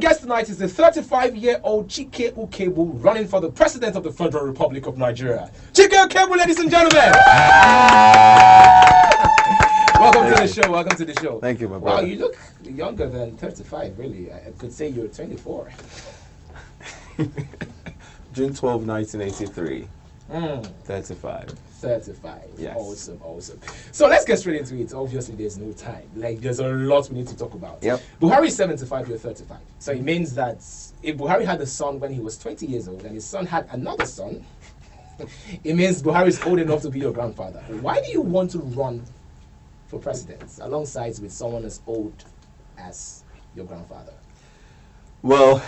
guest tonight is the 35-year-old Chike Ukaegbu running for the President of the Federal Republic of Nigeria. Chike Ukaegbu, ladies and gentlemen! Welcome to the show, welcome to the show. Thank you, my brother. Wow, you look younger than 35, really. I could say you're 24. June 12, 1983. 35. 35. Yes. Awesome, awesome. So let's get straight into it. Obviously, there's no time. Like, there's a lot we need to talk about. Yep. Buhari is 75, you're 35. So it means that if Buhari had a son when he was 20 years old and his son had another son, it means Buhari is old enough to be your grandfather. Why do you want to run for president alongside with someone as old as your grandfather? Well,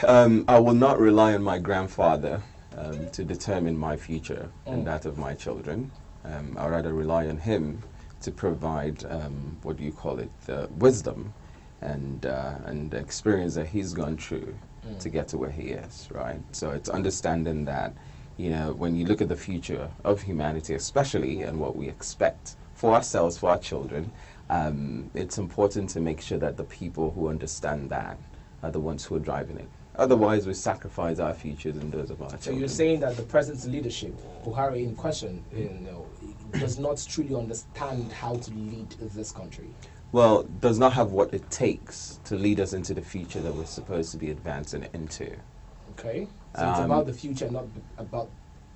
I will not rely on my grandfather to determine my future and that of my children. I'd rather rely on him to provide, what do you call it, wisdom and the experience that he's gone through to get to where he is, right? So it's understanding that, you know, when you look at the future of humanity, especially, and what we expect for ourselves, for our children, it's important to make sure that the people who understand that are the ones who are driving it. Otherwise, we sacrifice our futures and those of our children. So you're saying that the present leadership, Buhari in question, does not truly understand how to lead this country? Well, does not have what it takes to lead us into the future that we're supposed to be advancing into. Okay, so it's about the future, not about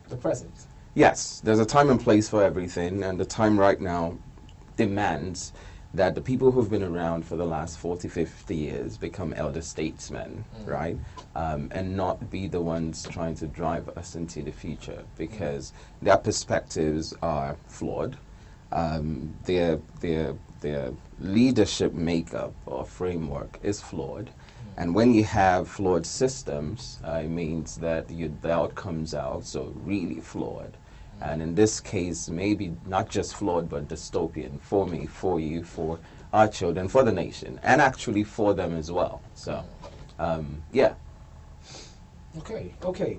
the present. Yes, there's a time and place for everything, and the time right now demands that the people who've been around for the last 40, 50 years become elder statesmen, right? And not be the ones trying to drive us into the future, because their perspectives are flawed. Their leadership makeup or framework is flawed. And when you have flawed systems, it means that the outcomes are also really flawed. And in this case, maybe not just flawed, but dystopian for me, for you, for our children, for the nation, and actually for them as well. So, yeah. Okay, okay.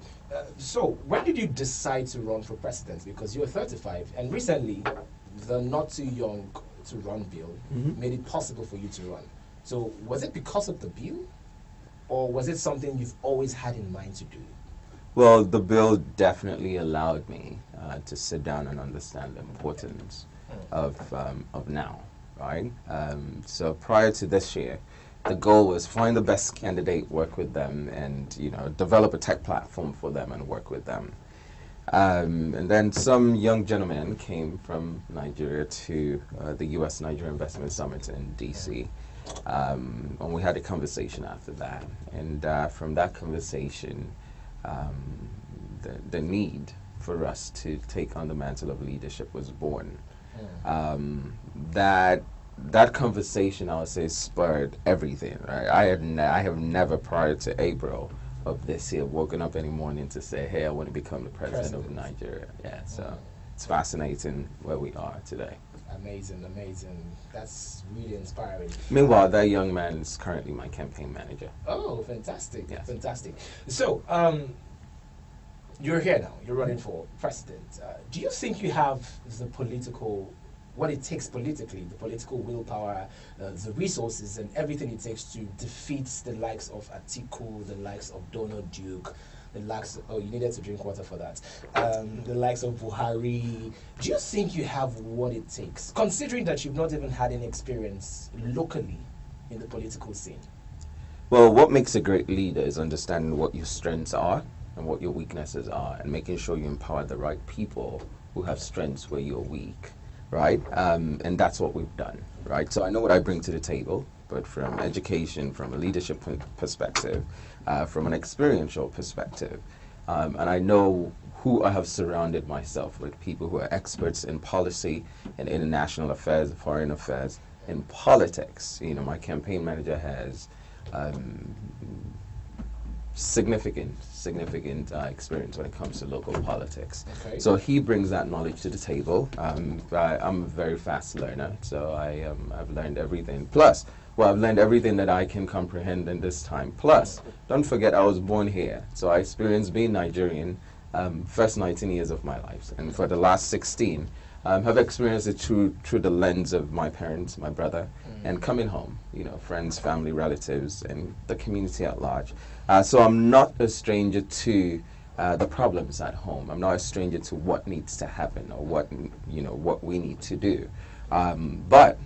So when did you decide to run for president? Because you're 35, and recently, the not too young to run bill made it possible for you to run. So was it because of the bill, or was it something you've always had in mind to do? Well, the bill definitely allowed me to sit down and understand the importance of now, right? So prior to this year, the goal was find the best candidate, work with them, and develop a tech platform for them and work with them. And then some young gentlemen came from Nigeria to the U.S. Nigeria Investment Summit in D.C. And we had a conversation after that, and from that conversation, the need for us to take on the mantle of leadership was born. That conversation, I would say, spurred everything. Right? I have never, prior to April of this year, woken up any morning to say, "Hey, I want to become the president of Nigeria." Yeah, so it's fascinating where we are today. Amazing, amazing. That's really inspiring. Meanwhile, that young man is currently my campaign manager. Oh, fantastic, yes. Fantastic. So, you're here now. You're running for president. Do you think you have the political, what it takes politically, the political willpower, the resources, and everything it takes to defeat the likes of Atiku, the likes of Donald Duke, the likes of, oh, you needed to drink water for that, the likes of Buhari? Do you think you have what it takes, considering that you've not even had any experience locally in the political scene? Well, what makes a great leader is understanding what your strengths are and what your weaknesses are, and making sure you empower the right people who have strengths where you're weak, right? And that's what we've done, right? So I know what I bring to the table, but from education, from a leadership perspective, from an experiential perspective, and I know who I have surrounded myself with, people who are experts in policy, in international affairs, foreign affairs, in politics. My campaign manager has significant experience when it comes to local politics. Okay. So he brings that knowledge to the table. I'm a very fast learner, so I've learned everything. Plus, I've learned everything that I can comprehend in this time. Plus, don't forget I was born here, so I experienced being Nigerian first 19 years of my life, and for the last 16, have experienced it through the lens of my parents, my brother, and coming home, friends, family, relatives, and the community at large. So I'm not a stranger to the problems at home. I'm not a stranger to what needs to happen or what we need to do. But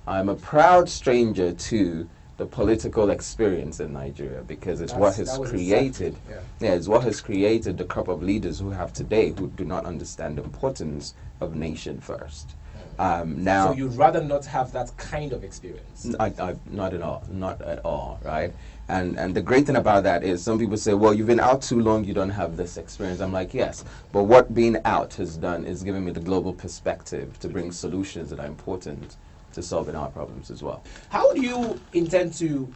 I'm a proud stranger to the political experience in Nigeria, because it's what has created, it's what has created the crop of leaders who have today, who do not understand the importance of nation first. Now, so you'd rather not have that kind of experience? Not at all, right? And the great thing about that is some people say, well, you've been out too long, you don't have this experience. I'm like, yes, but what being out has done is given me the global perspective to bring solutions that are important to solving our problems as well. How do you intend to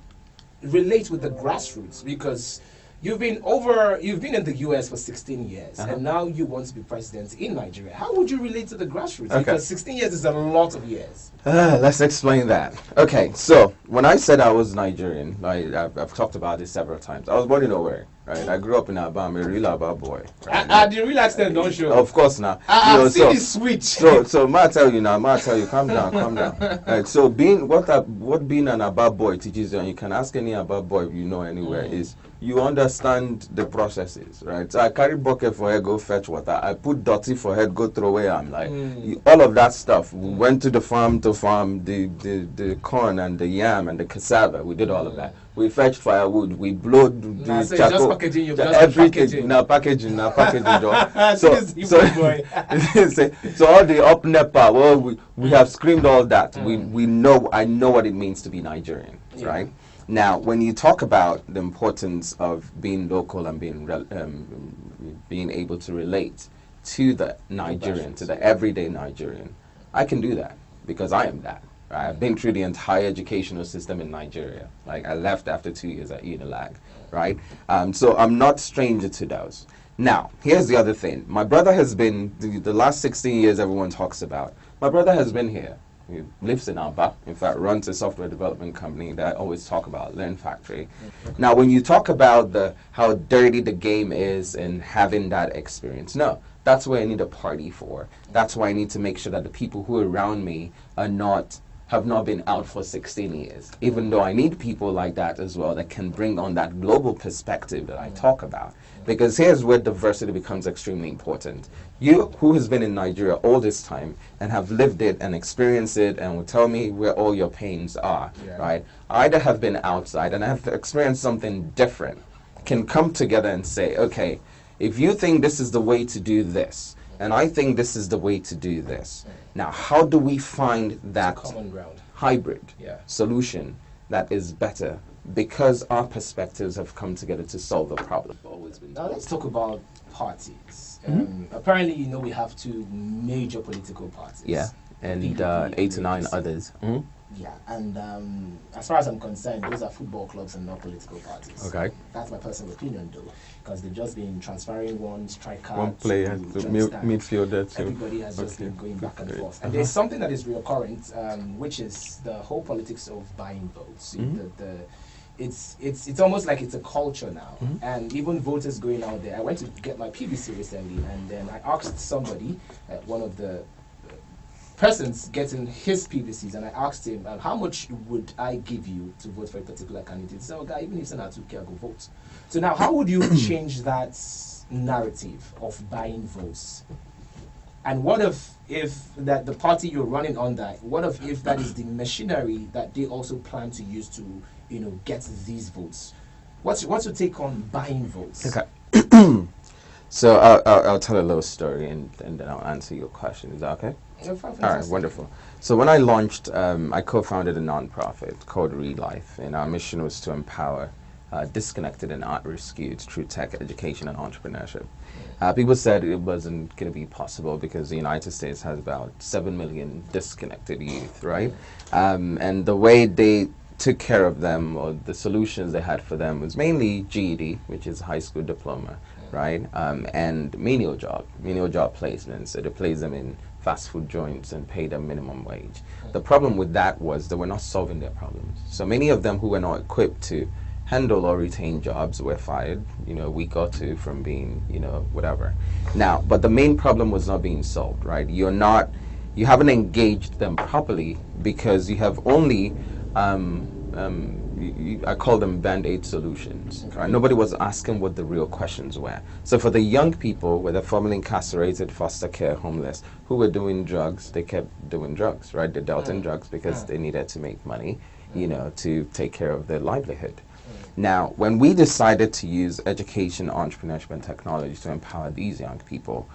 relate with the grassroots? Because you've been in the US for 16 years, and now you want to be president in Nigeria. How would you relate to the grassroots? Okay. Because 16 years is a lot of years. Let's explain that. Okay, so when I said I was Nigerian, I've talked about this several times. I was born in Owerri, right? I grew up in Aba. I'm a real Aba boy. Right? The real accent don't show. Of course not. See the switch. So ma tell you, calm down. Right, so what being an Aba boy teaches you, and you can ask any Aba boy anywhere, is you understand the processes, right? So I carry bucket for head, go fetch water. I put dirty for head, go throw away. I'm like, all of that stuff. We went to the farm to farm the corn and the yam and the cassava. We did all of that. We fetched firewood. We blowed the so charcoal. Just packaging. Everything. Packaging. So all the up NEPA. Well, we have screamed all that. We know. I know what it means to be Nigerian, right? Now, when you talk about the importance of being local and being able to relate to the Nigerian, to the everyday Nigerian, I can do that because I am that. Right? I've been through the entire educational system in Nigeria. Like, I left after 2 years at Unilag, right? So I'm not stranger to those. Now, here's the other thing. My brother has been, the last 16 years everyone talks about, my brother has been here. He lives in Aba, in fact, runs a software development company that I always talk about, Learn Factory. Now, when you talk about how dirty the game is and having that experience, no, that's what I need a party for. That's why I need to make sure that the people who are around me have not been out for 16 years, even though I need people like that as well that can bring on that global perspective that I talk about. Because here's where diversity becomes extremely important. You, who has been in Nigeria all this time and have lived it and experienced it and will tell me where all your pains are, right? I either have been outside and have experienced something different, can come together and say, okay, if you think this is the way to do this, and I think this is the way to do this, now how do we find that common ground, hybrid solution that is better? Because our perspectives have come together to solve the problem. Now let's talk about parties. Apparently, we have two major political parties. Yeah, and PDP, 8 to 9 others. Yeah, and as far as I'm concerned, those are football clubs and not political parties. Okay. That's my personal opinion, though, because they've just been transferring one striker, one player to midfielder. Everybody has just been going back and forth. And there's something that is recurrent, which is the whole politics of buying votes. It's almost like it's a culture now, and even voters going out there. I went to get my PVC recently, and then I asked somebody, one of the persons getting his PVCs, and I asked him, how much would I give you to vote for a particular candidate? He said, oh, guy, even if Senator Ukaegbu, I'll go vote. So now, how would you change that narrative of buying votes? And what if that the party you're running under, what if that is the machinery that they also plan to use to, get these votes? What's your take on buying votes? Okay. So I'll tell a little story and then I'll answer your question. Is that okay? Yeah, fine, all right, wonderful. So when I launched, I co-founded a nonprofit called Read Life, and our mission was to empower disconnected and at-risk youth through tech education and entrepreneurship. People said it wasn't going to be possible because the United States has about 7 million disconnected youth, right? And the way they took care of them, or the solutions they had for them, was mainly GED, which is high school diploma, right? And menial job placements. So they place them in fast food joints and pay them minimum wage. The problem with that was they were not solving their problems. So many of them who were not equipped to handle or retain jobs were fired, a week or two from being, whatever. Now, but the main problem was not being solved, right? You're not you haven't engaged them properly because you have only I call them band-aid solutions. Okay. Right? Nobody was asking what the real questions were. So for the young people, whether formerly incarcerated, foster care, homeless, who were doing drugs, they kept doing drugs, right? They dealt in drugs because they needed to make money, you know, to take care of their livelihood. Now, when we decided to use education, entrepreneurship, and technology to empower these young people,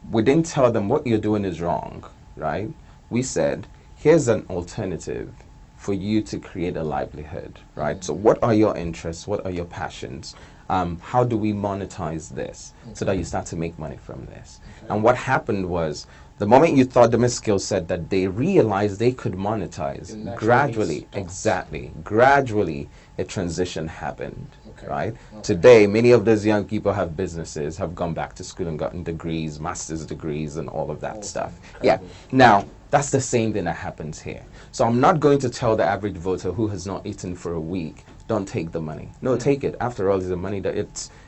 we didn't tell them what you're doing is wrong, right? We said, here's an alternative for you to create a livelihood, right? So what are your interests? What are your passions? How do we monetize this so that you start to make money from this? And what happened was, the moment you taught them a skill set that they realized they could monetize, gradually, gradually a transition happened, right? Today, many of those young people have businesses, have gone back to school and gotten degrees, master's degrees, and all of that stuff. Yeah. Now, that's the same thing that happens here. So I'm not going to tell the average voter who has not eaten for a week, don't take the money. No, take it. After all, it's the money that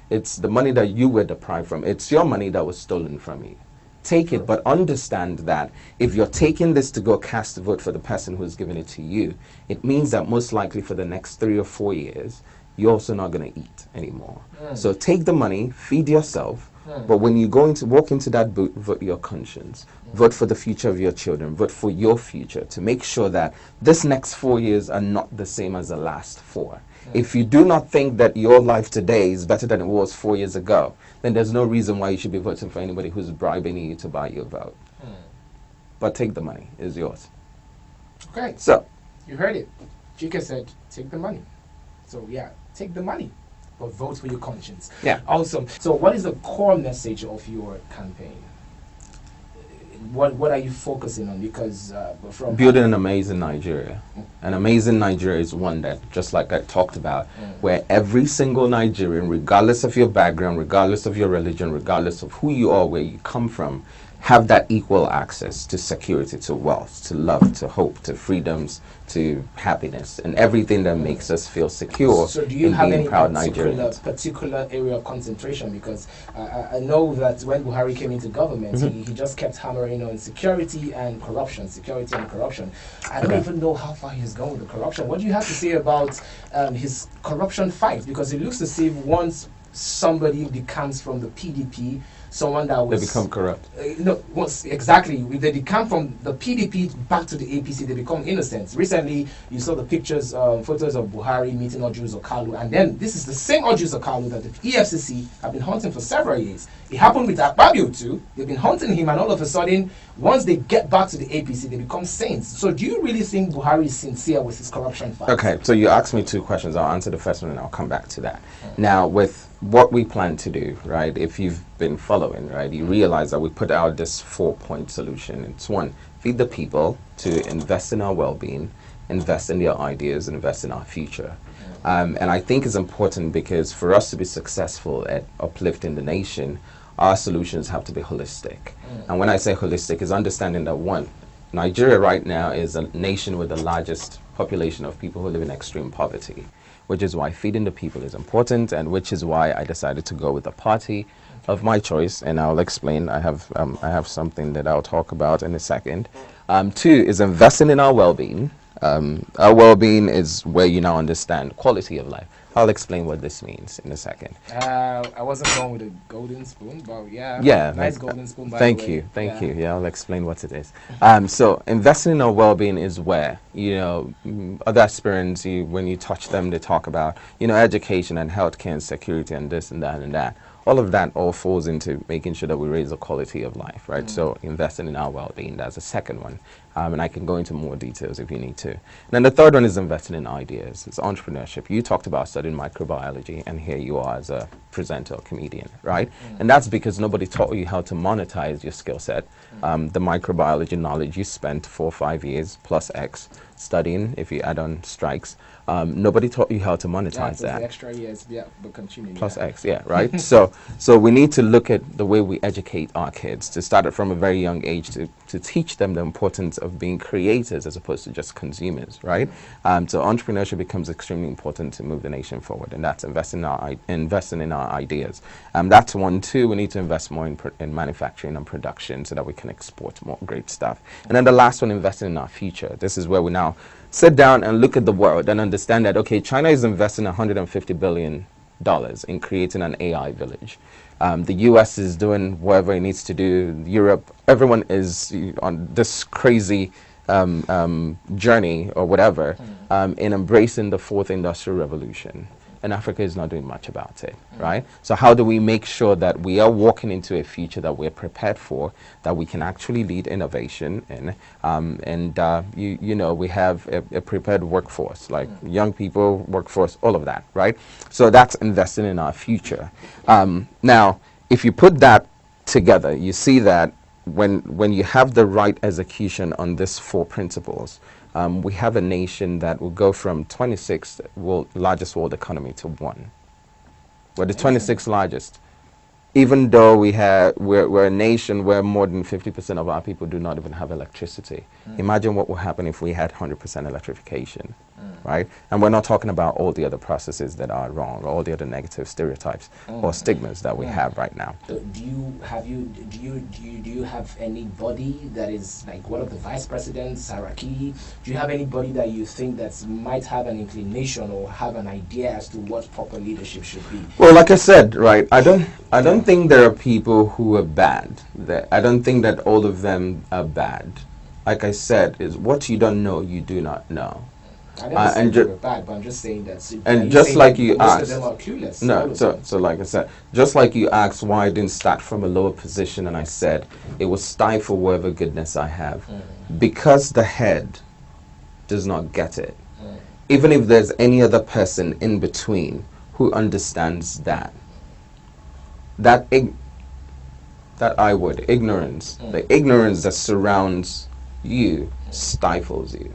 it's the money that you were deprived from. It's your money that was stolen from you. Take it, but understand that if you're taking this to go cast a vote for the person who's giving it to you, it means that most likely for the next 3 or 4 years, you're also not going to eat anymore. So take the money, feed yourself, but when you walk into that booth, vote your conscience. Vote for the future of your children. Vote for your future to make sure that this next 4 years are not the same as the last 4. If you do not think that your life today is better than it was 4 years ago, then there's no reason why you should be voting for anybody who's bribing you to buy your vote. But take the money, it's yours. Okay. So, you heard it. Chike said, take the money. So yeah, take the money, but vote for your conscience. Yeah. Awesome. So what is the core message of your campaign? What are you focusing on? Because from building an amazing Nigeria. An amazing Nigeria is one that, just like I talked about, where every single Nigerian, regardless of your background, regardless of your religion, regardless of who you are, where you come from, have that equal access to security, to wealth, to love, to hope, to freedoms, to happiness, and everything that makes us feel secure. So do you in have being any proud Nigerians. particular area of concentration? Because I know that when Buhari came into government, he just kept hammering on security and corruption, security and corruption. I don't even know how far he's gone with the corruption. What do you have to say about his corruption fight? Because it looks as if once somebody becomes from the PDP, someone that was... They become corrupt. No, exactly. If they come from the PDP back to the APC, they become innocent. Recently, you saw the pictures, photos of Buhari meeting Ojus Okalu, and then this is the same Ojus Okalu that the EFCC have been hunting for several years. It happened with Akpabio too. They've been hunting him, and all of a sudden, once they get back to the APC, they become saints. So do you really think Buhari is sincere with his corruption fight? Okay, so you asked me 2 questions. I'll answer the first one and I'll come back to that. Now, with what we plan to do, right, if you've been following, right, you realize that we put out this 4-point solution. It's 1, feed the people, 2, invest in our well-being, invest in their ideas, invest in our future. And I think it's important because for us to be successful at uplifting the nation, our solutions have to be holistic. And when I say holistic, it's understanding that 1, Nigeria right now is a nation with the largest population of people who live in extreme poverty, which is why feeding the people is important, and which is why I decided to go with the party of my choice, and I'll explain. I have something that I'll talk about in a second. 2 is investing in our well-being. Our well-being is where you now understand quality of life. I'll explain what this means in a second. I wasn't going with a golden spoon, but nice golden spoon. Thank you. Yeah, I'll explain what it is. So investing in our well-being is where, you know, other aspirants, when you touch them, they talk about, you know, education and healthcare and security and this and that and that. All of that all falls into making sure that we raise the quality of life, right? So investing in our well-being, that's the second one. And I can go into more details if you need to. And then the third one is investing in ideas. It's entrepreneurship. You talked about studying microbiology, and here you are as a presenter or comedian, right? And that's because nobody taught you how to monetize your skill set. The microbiology knowledge you spent 4 or 5 years plus X studying, if you add on strikes, nobody taught you how to monetize that. The extra years, but continue. Plus X, right? So we need to look at the way we educate our kids, to start it from a very young age, to to teach them the importance of being creators as opposed to just consumers, right? So entrepreneurship becomes extremely important to move the nation forward, and that's investing in our ideas. That's one. Two, we need to invest more in manufacturing and production so that we can export more great stuff. And then the last one, investing in our future. This is where we now sit down and look at the world and understand that, okay, China is investing $150 billion in creating an AI village. The US is doing whatever it needs to do. Europe, everyone is on this crazy journey or whatever in embracing the fourth industrial revolution. And Africa is not doing much about it, right? So how do we make sure that we are walking into a future that we're prepared for, that we can actually lead innovation in, you know, we have a prepared workforce, like young people, workforce, all of that, right? So that's investing in our future. Now, if you put that together, you see that when you have the right execution on these four principles, we have a nation that will go from 26th largest world economy to 1. We're the 26th largest. Even though we're a nation where more than 50% of our people do not even have electricity. Imagine what will happen if we had 100% electrification, right? And we're not talking about all the other processes that are wrong, or all the other negative stereotypes or stigmas that we have right now. So do you have anybody that is like one of the vice presidents, Saraki? Do you have anybody that you think that might have an inclination or have an idea as to what proper leadership should be? Well, like I said, right, I don't think there are people who are bad. I don't think that all of them are bad. Like I said, is what you don't know, you do not know. I never said they were bad, but I'm just saying that. And just like you asked, most of them are clueless. No, so like I said, just like you asked why I didn't start from a lower position, and I said it will stifle whatever goodness I have, because the head does not get it. Even if there's any other person in between who understands that ignorance, the ignorance that surrounds you stifles you.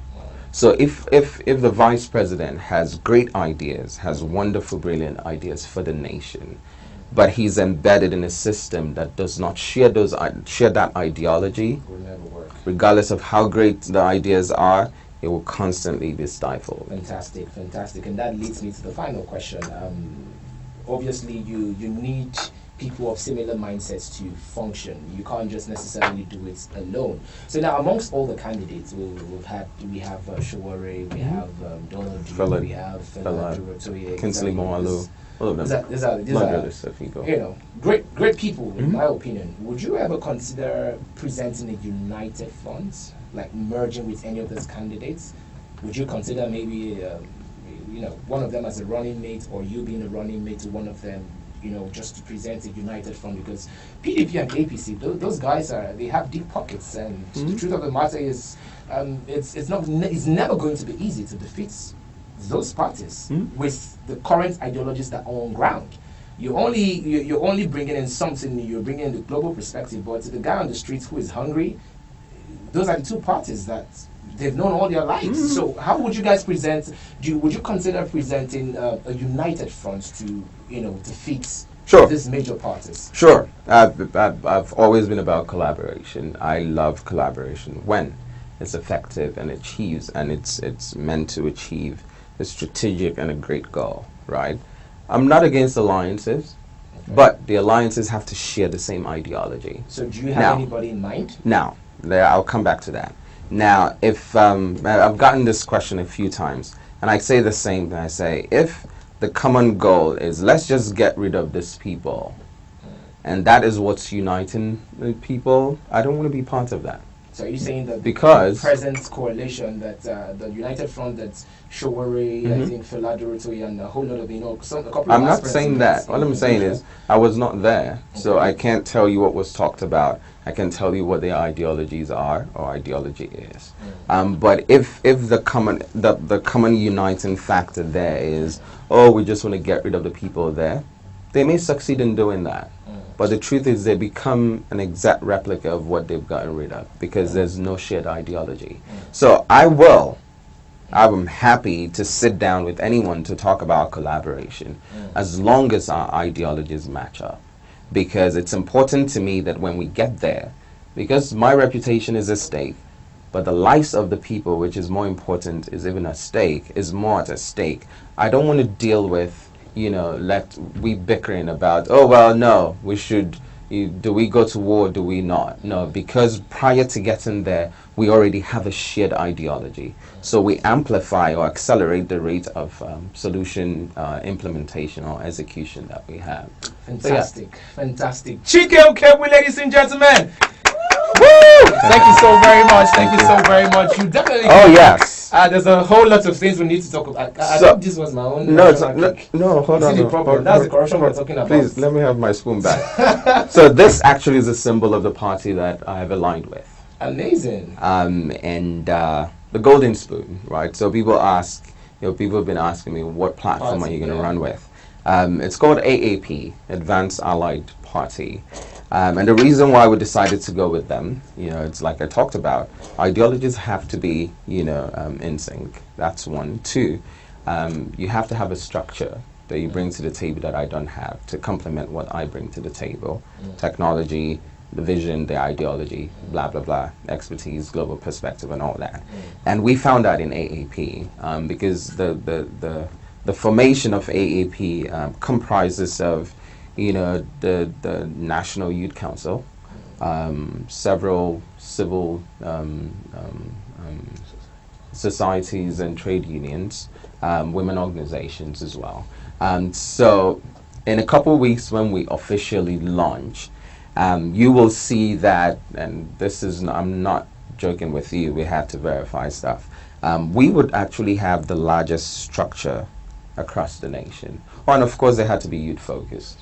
So if the vice president has great ideas, has wonderful, brilliant ideas for the nation, but he's embedded in a system that does not share that ideology, It will never work. regardless of how great the ideas are, it will constantly be stifled. Fantastic, fantastic. And that leads me to the final question. Obviously, you need people of similar mindsets to function. You can't just necessarily do it alone. So now, amongst all the candidates we have Shawore, we have Donald Duke, we have Fela Durotoye, Kinsley Moalu, all of them. These are great people, in my opinion. Would you ever consider presenting a united front, like merging with any of those candidates? Would you consider maybe one of them as a running mate, or you being a running mate to one of them, just to present a united front? Because PDP and APC, those guys they have deep pockets, and the truth of the matter is, it's never going to be easy to defeat those parties with the current ideologies that are on ground. You're only bringing in something, you're bringing in the global perspective, but to the guy on the streets who is hungry, those are the two parties that they've known all their lives. So how would you guys present? Would you consider presenting a united front to defeat these major parties? Sure. I've always been about collaboration. I love collaboration when it's effective and achieves, and it's meant to achieve a strategic and a great goal, right? I'm not against alliances, but the alliances have to share the same ideology. So do you have anybody in mind? Now, I'll come back to that. Now, if I've gotten this question a few times, and I say the same thing. I say, if the common goal is let's just get rid of these people, and that is what's uniting the people, I don't want to be part of that. So are you saying that because the present coalition, that the United Front, that Shawore, I think Fela Durotoye, and a whole lot of a couple of I'm not saying that. What I'm saying is I was not there, so I can't tell you what was talked about. I can tell you what their ideologies are or ideology is. But if the common uniting factor there is, we just want to get rid of the people there, they may succeed in doing that. But the truth is they become an exact replica of what they've gotten rid of, because there's no shared ideology. So I'm happy to sit down with anyone to talk about collaboration, as long as our ideologies match up. Because it's important to me that when we get there, because my reputation is at stake, but the lives of the people, which is more important, is even at stake, is more at stake. I don't want to deal with, we bickering about, oh, well, no, we should, do we go to war, do we not? No, because prior to getting there, we already have a shared ideology. So we amplify or accelerate the rate of solution implementation or execution that we have. Fantastic, fantastic. Chike Ukaegbu, ladies and gentlemen. Woo! Thank you so very much. Thank you so very much. You definitely. Oh yes. There's a whole lot of things we need to talk about. I think this was my own. No, hold on. The problem. That's the corruption we're talking about. Please let me have my spoon back. So this actually is a symbol of the party that I have aligned with. Amazing. And the golden spoon, right? So people ask, people have been asking me, what platform are you going to run with? It's called AAP, Advanced Allied Party. And the reason why we decided to go with them, it's like I talked about, ideologies have to be, in sync. That's one. Two, you have to have a structure that you bring to the table that I don't have to complement what I bring to the table. Technology, the vision, the ideology, blah, blah, blah, expertise, global perspective, and all that. And we found that in AAP because the formation of AAP comprises of the National Youth Council, several civil societies and trade unions, women organizations as well. So in a couple of weeks when we officially launch, you will see that, and this is, I'm not joking with you, we had to verify stuff. We would actually have the largest structure across the nation. And of course, they had to be youth focused,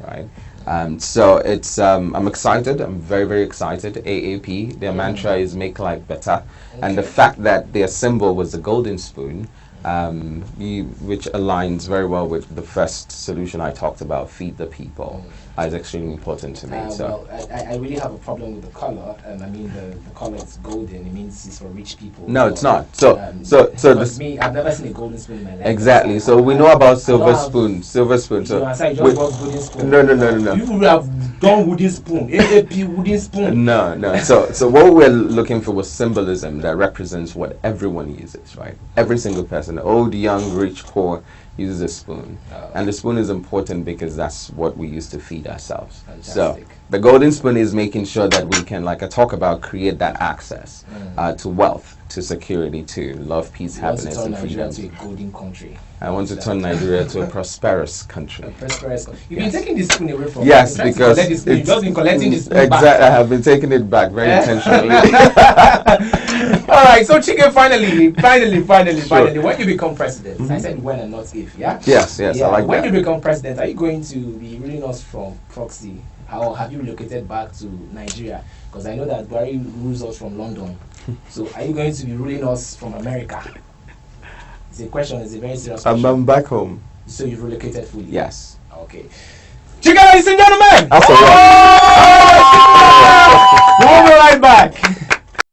right? So it's, I'm excited, I'm very, very excited. AAP, their mantra is make life better. And the fact that their symbol was the golden spoon, which aligns very well with the first solution I talked about, feed the people, is extremely important to me. Well, I really have a problem with the color. I mean, the color is golden. It means it's for rich people. No, it's not. So me, I've never seen a golden spoon in my life. Exactly. So we know about silver spoon. Silver spoon. So golden spoon. No. You would have done wooden spoon. AAP wooden spoon. No. So what we're looking for was symbolism that represents what everyone uses, right? Every single person, old, young, rich, poor, uses a spoon. And the spoon is important because that's what we use to feed ourselves. Fantastic. So the golden spoon is making sure that we can, like I talk about, create that access to wealth, to security, to love, peace, happiness, and freedom. To a golden country. I want to turn Nigeria to a prosperous country. A prosperous country. You've been taking this spoon away from Yes, because you've just been collecting this spoon back. I have been taking it back very intentionally. All right, so Chike, finally, when you become president, I said when and not if, yeah? Yes, I like when that. you become president, are you going to be ruling us from proxy, or have you relocated back to Nigeria? Because I know that Buhari rules us from London. So are you going to be ruling us from America? It's a question, it's a very serious question. I'm back home. So you've relocated fully? Yes. Okay. Chike, ladies and gentlemen!